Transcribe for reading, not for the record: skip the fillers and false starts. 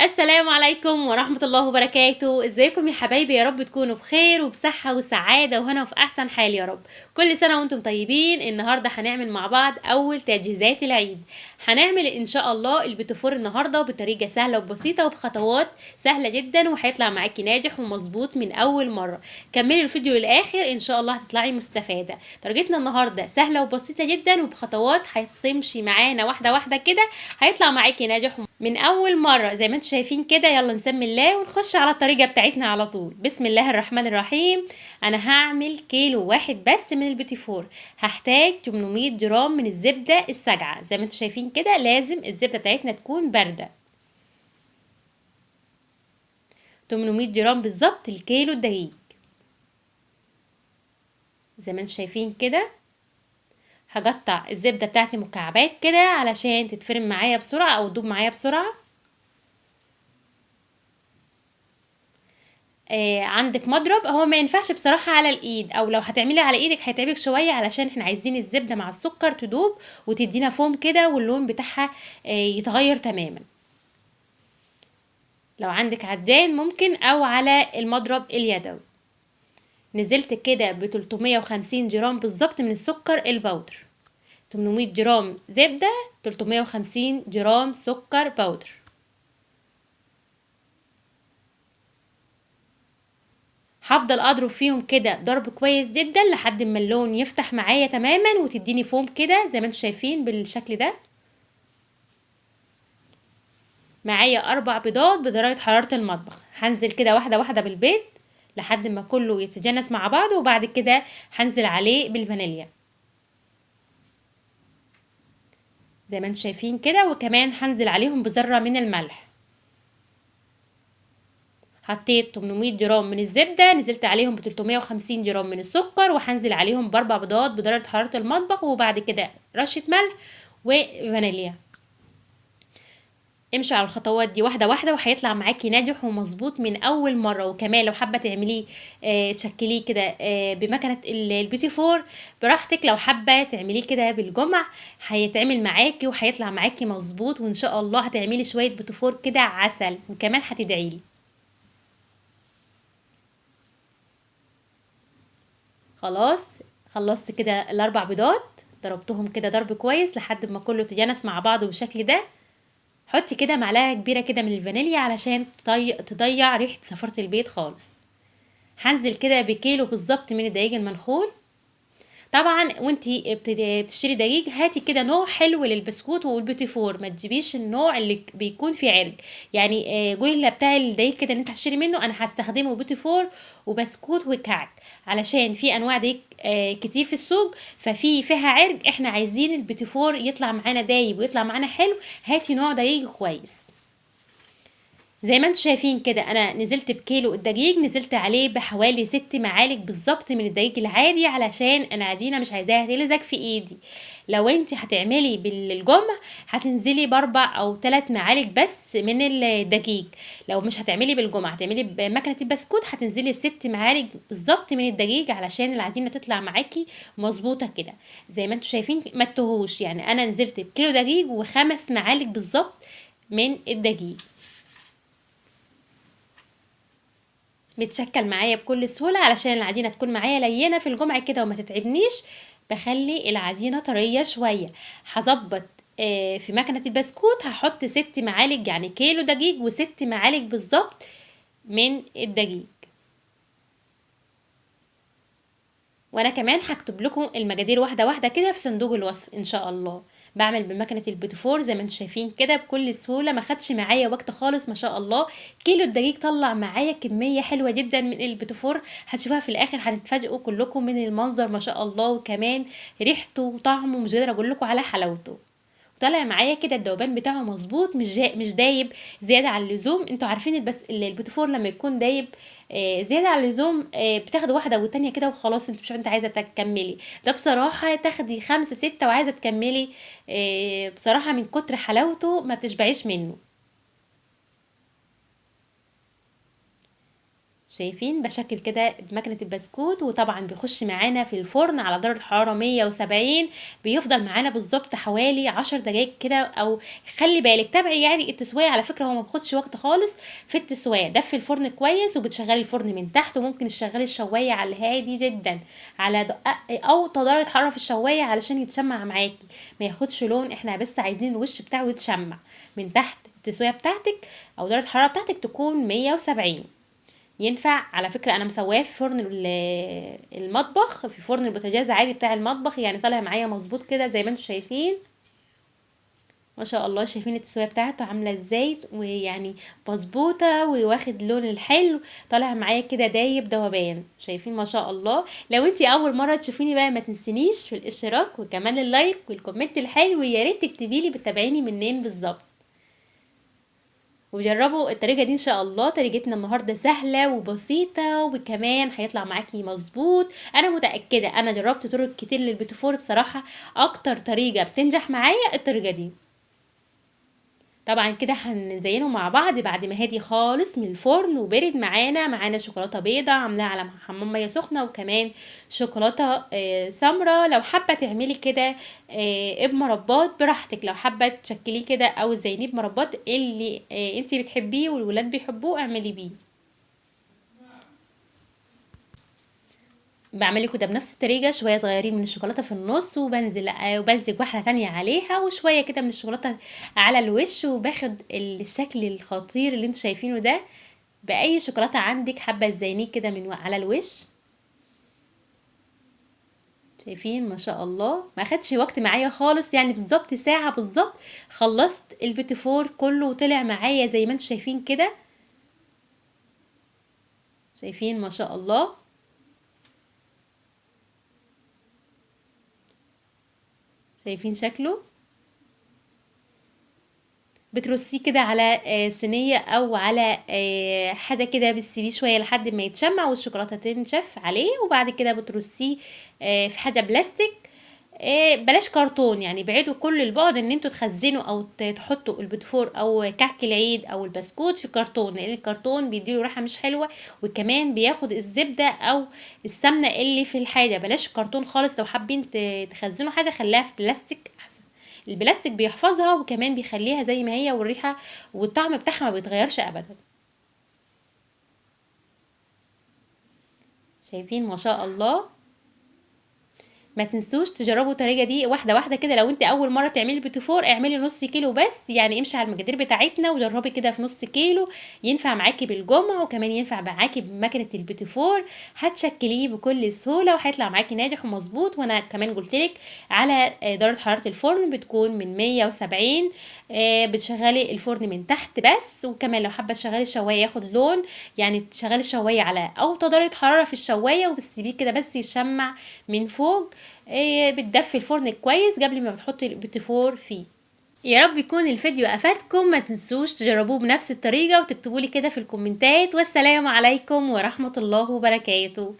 السلام عليكم ورحمة الله وبركاته. ازيكم يا حبايبي؟ يا رب تكونوا بخير وبصحة وسعادة وهنا وفي احسن حال يا رب. كل سنة وانتم طيبين. النهاردة هنعمل مع بعض اول تجهيزات العيد. هنعمل ان شاء الله البيتفور النهاردة بطريقة سهلة وبسيطة وبخطوات سهلة جدا، وهيطلع معاكي ناجح ومظبوط من اول مرة. كملي الفيديو للاخر ان شاء الله هتطلعي مستفادة. طريقتنا النهاردة سهلة وبسيطة جدا وبخطوات هتمشي معانا واحدة واحدة كده، هيطلع معاكي ناجح من اول مره زي ما انتم شايفين كده. يلا نسمي الله ونخش على الطريقه بتاعتنا على طول. بسم الله الرحمن الرحيم. انا هعمل كيلو واحد بس من البيتي فور. هحتاج 800 جرام من الزبده الساقعه. زي ما انتم شايفين كده لازم الزبده بتاعتنا تكون بارده. 800 جرام بالظبط الكيلو الدقيق. زي ما انتم شايفين كده هقطع الزبده بتاعتي مكعبات كده علشان تتفرم معايا بسرعه او تدوب معايا بسرعه. عندك مضرب؟ هو ما ينفعش بصراحة على الايد، او لو هتعملي على ايدك هيتعبك شوية علشان احنا عايزين الزبدة مع السكر تدوب وتدينا فوم كده واللون بتاعها يتغير تماما. لو عندك عجان ممكن، او على المضرب اليدوي. نزلت كده ب 350 جرام بالظبط من السكر البودر. 800 جرام زبدة، 350 جرام سكر بودر. هفضل اضرب فيهم كده ضرب كويس جدا لحد ما اللون يفتح معايا تماما وتديني فوم كده زي ما انتم شايفين بالشكل ده. معايا 4 بيضات بدرجة حرارة المطبخ. هنزل كده واحدة واحدة بالبيض لحد ما كله يتجانس مع بعضه، وبعد كده هنزل عليه بالفانيليا زي ما انتم شايفين كده، وكمان هنزل عليهم بذرة من الملح. حطيت 800 جرام من الزبدة، نزلت عليهم ب 350 جرام من السكر، وهنزل عليهم ب4 بيضات بدرجة حرارة المطبخ، وبعد كده رشة ملح وفانيليا. امشي على الخطوات دي واحدة واحدة وهيطلع معاكي ناجح ومظبوط من اول مرة. وكمان لو حابة تعمليه تشكليه كده بمكنة البيتي فور براحتك. لو حابة تعمليه كده بالجمع هيتعمل معاكي وهيطلع معاكي مظبوط، وان شاء الله هتعملي شوية بيتي فور كده عسل، وكمان هتدعيلي. خلاص خلصت كده ال4 بيضات، ضربتهم كده ضرب كويس لحد ما كله تجانس مع بعضه بالشكل ده. حطي كده معلقه كبيره كده من الفانيليا علشان تضيع ريحه صفارة البيض خالص. هنزل كده بكيلو بالظبط من الدقيق المنخول. طبعا وانتي بتشتري دقيق هاتي كده نوع حلو للبسكوت والبيتي فور، ما تجيبيش النوع اللي بيكون فيه عرق. يعني قولي بتاع الدقيق كده اللي انت هتشتري منه انا هستخدمه بيتي فور وبسكوت وكعك، علشان في انواع دقيق كتير في السوق فيها عرق. احنا عايزين البيتي فور يطلع معانا دايب ويطلع معانا حلو. هاتي نوع دقيق كويس. زي ما انتم شايفين كده انا نزلت بكيلو الدقيق، نزلت عليه بحوالي 6 معالق بالظبط من الدقيق العادي، علشان انا عجينه مش عايزاها تلزق في ايدي. لو انت هتعملي بالجمع هتنزلي ب4 أو 3 معالق بس من الدقيق. لو مش هتعملي بالجمع هتعملي بمكنه البسكوت هتنزلي ب6 معالق بالظبط من الدقيق علشان العجينه تطلع معاكي مظبوطه كده. زي ما انتم شايفين ما تتوهوش، يعني انا نزلت بكيلو دقيق و5 معالق بالظبط من الدقيق. بتشكل معايا بكل سهولة علشان العجينة تكون معايا لينة في الجمع كده وما تتعبنيش. بخلي العجينة طرية شوية. هظبط في مكنة البسكوت هحط 6 معالق، يعني كيلو دقيق و6 معالق بالظبط من الدقيق. وانا كمان هكتب لكم المقادير واحده واحده كده في صندوق الوصف ان شاء الله. بعمل بمكنه البيتي فور زي ما انتم شايفين كده بكل سهوله، ما خدش معايا وقت خالص ما شاء الله. كيلو الدقيق طلع معايا كميه حلوه جدا من البيتي فور، هتشوفوها في الاخر هتتفاجئوا كلكم من المنظر ما شاء الله، وكمان ريحته وطعمه مش قادره اقول لكم على حلاوته. طالع معايا كده الذوبان بتاعه مظبوط، مش دايب زياده عن اللزوم. انتوا عارفين بس البوتيفور لما يكون دايب زياده عن اللزوم بتاخد واحده والتانيه كده وخلاص، انت مش انت عايزه تكملي. ده بصراحه تاخدي 5 6 وعايزه تكملي. بصراحه من كتر حلاوته ما بتشبعيش منه. شايفين بشكل كده بمكنة البسكوت، وطبعا بيخش معانا في الفرن على درجة حرارة 170. بيفضل معانا بالظبط حوالي 10 دقايق كده، او خلي بالك تابعي يعني التسوية، على فكرة هو ما بياخدش وقت خالص في التسوية. دفي الفرن كويس وبتشغلي الفرن من تحت، وممكن تشغلي الشواية على الهادي جدا على او درجة حرارة في الشواية علشان يتشمع معاكي، ما ياخدش لون. احنا بس عايزين الوش بتاعه يتشمع من تحت. التسوية بتاعتك او درجة الحرارة بتاعتك تكون 170. ينفع على فكرة انا مسواه في فرن المطبخ، في فرن البوتاجاز عادي بتاع المطبخ، يعني طالع معايا مظبوط كده زي ما انتم شايفين. ما شاء الله، شايفين التسوية بتاعته عاملة ازاي، ويعني مظبوطة وواخد لون الحلو، طالع معايا كده دايب دوبان. شايفين ما شاء الله. لو انتي اول مرة تشوفيني بقى ما تنسينيش في الاشتراك وكمان اللايك والكومنت الحلو، ويا ريت تكتبيلي بتتابعيني منين بالظبط. وجربوا الطريقة دي ان شاء الله. طريقتنا النهاردة سهلة وبسيطة، وكمان هيطلع معاكي مظبوط. انا متأكدة، انا جربت طرق كتير للبيتفور بصراحة، اكتر طريقة بتنجح معايا الطريقة دي. طبعا كده هنزينه مع بعض بعد ما هادي خالص من الفرن وبرد معانا شوكولاته بيضه عاملاها على حمام ميه سخنه، وكمان شوكولاته سمراء. لو حابه تعملي كده بمربات براحتك، لو حابه تشكليه كده او تزينيه بمربات اللي انتي بتحبيه والولاد بيحبوه اعملي بيه. بعمله كده بنفس الطريقة، شوية صغيرين من الشوكولاتة في النص، وبنزل وبلزق واحدة تانية عليها، وشوية كده من الشوكولاتة على الوش، وباخد الشكل الخطير اللي انتوا شايفينه ده. بأي شوكولاتة عندك حابة تزينيه كده من على الوش. شايفين ما شاء الله، ما اخدش وقت معايا خالص، يعني بالظبط ساعة بالظبط خلصت البيتيفور كله وطلع معايا زي ما انتوا شايفين كده. شايفين ما شاء الله. شايفين شكله. بترصيه كده على صينية او على حاجة كده، بتسيبيه شوية لحد ما يتشمع والشوكولاتة تنشف عليه، وبعد كده بترصيه في حاجة بلاستيك. بلاش كرتون، يعني بعيدوا كل البعد ان انتوا تخزنوا او تحطوا البوتفور او كعك العيد او البسكوت في كرتون، لان الكرتون بيديله ريحة مش حلوة، وكمان بياخد الزبدة او السمنة اللي في الحاجة. بلاش كرتون خالص، لو حابين تخزنوا حاجة خليها في بلاستيك احسن. البلاستيك بيحفظها وكمان بيخليها زي ما هي، والريحة والطعم بتاعها ما بيتغيرش ابدا. شايفين ما شاء الله. ما تنسوش تجربوا الطريقه دي واحده واحده كده. لو انت اول مره تعملي بيتي فور اعملي نص كيلو بس، يعني امشي على المقادير بتاعتنا وجربي كده في نص كيلو. ينفع معاكي بالجمع، وكمان ينفع معاكي بمكنه البيتي فور. هتشكليه بكل سهوله وهيطلع معاكي ناجح ومظبوط. وانا كمان قلتلك على درجه حراره الفرن بتكون من 170. بتشغلي الفرن من تحت بس، وكمان لو حابه تشغلي الشوايه ياخد لون، يعني تشغلي الشوايه على اوطى درجه حراره في الشوايه، وبتسيبيه كده بس يشمع من فوق. بتدفي الفرن كويس قبل ما بتحطي البيتيفور فيه. يا رب يكون الفيديو افادكم. ما تنسوش تجربوه بنفس الطريقة وتكتبولي كده في الكومنتات. والسلام عليكم ورحمة الله وبركاته.